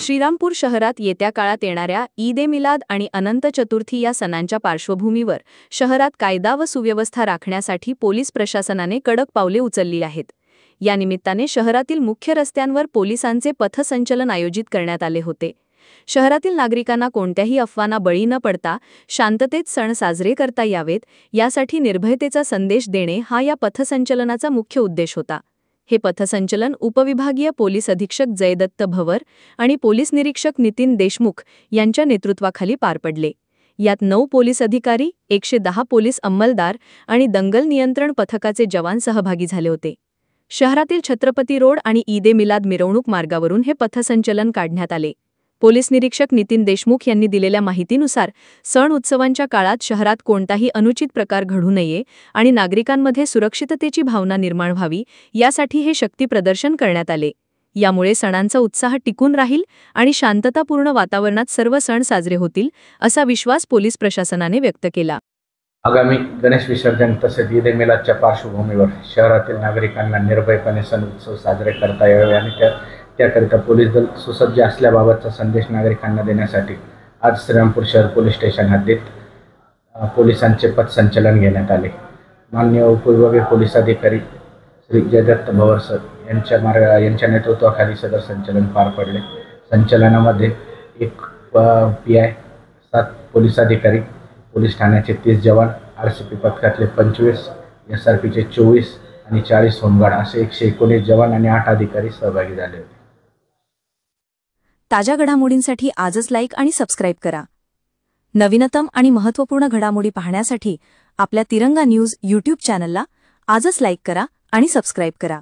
श्रीरामपूर शहरात येत्या काळात येणाऱ्या ईद-ए-मिलाद आणि अनंत चतुर्थी या सणांच्या पार्श्वभूमीवर शहरात कायदा व सुव्यवस्था राखण्यासाठी पोलीस प्रशासनाने कडक पावले उचलली आहेत। या निमित्ताने शहरातील मुख्य रस्त्यांवर पोलिसांचे पथसंचलन आयोजित करण्यात आले होते। शहरातील नागरिकांना कोणत्याही अफवांना बळी न पडता शांततेत सण साजरे करता यावेत यासाठी निर्भयतेचा संदेश देणे हा या पथसंचलनाचा मुख्य उद्देश होता। हे पथसंचलन उपविभागीय पोलीस अधीक्षक जयदत्त भवर आणि पोलीस निरीक्षक नितीन देशमुख यांच्या नेतृत्वाखाली पार पडले। यात 9 पोलीस अधिकारी, 110 पोलीस अंमलदार आणि दंगल नियंत्रण पथकाचे जवान सहभागी झाले होते। शहरातील छत्रपती रोड आणि ईद-ए-मिलाद मिरवणूक मार्गावरून हे पथसंचलन काढण्यात आले। पोलीस निरीक्षक नितीन देशमुख यांनी दिलेल्या माहितीनुसार सण उत्सवांच्या काळात शहरात कोणताही अनुचित प्रकार घडू नये आणि नागरिकांमध्ये सुरक्षिततेची भावना निर्माण व्हावी यासाठी हे शक्ती प्रदर्शन करण्यात आले। यामुळे सणांचा उत्साह टिकून राहील आणि शांततापूर्ण वातावरणात सर्व सण साजरे होतील असा विश्वास पोलीस प्रशासनाने व्यक्त केला। आगामी गणेश विसर्जन तसेच ईद-ए-मिलादच्या पार्श्वभूमीवर शहरातील नागरिकांना निर्भयपणे सण उत्सव साजरे करता यावे आणि त्याकरिता पोलीस दल सुसज्ज असल्याबाबतचा संदेश नागरिकांना देण्यासाठी आज श्रीरामपूर शहर पोलीस स्टेशन हद्दीत पोलिसांचे पथसंचलन घेण्यात आले। माननीय उपविभागीय पोलीस अधिकारी श्री जयदत्त भवर सर यांच्या नेतृत्वाखाली सदर संचलन पार पडले। संचलनामध्ये 1 PI, 7 पोलीस अधिकारी, पोलीस ठाण्याचे 30 जवान, RCP पथकातले 25, SRPचे 24 आणि 40 होमगार्ड असे 119 जवान आणि 8 अधिकारी सहभागी झाले होते। ताज्या घडामोडींसाठी आजच लाईक आणि सबस्क्राईब करा। नवीनतम आणि महत्त्वपूर्ण घडामोडी पाहण्यासाठी आपल्या तिरंगा न्यूज YouTube चॅनलला आजच लाईक करा आणि सबस्क्राईब करा।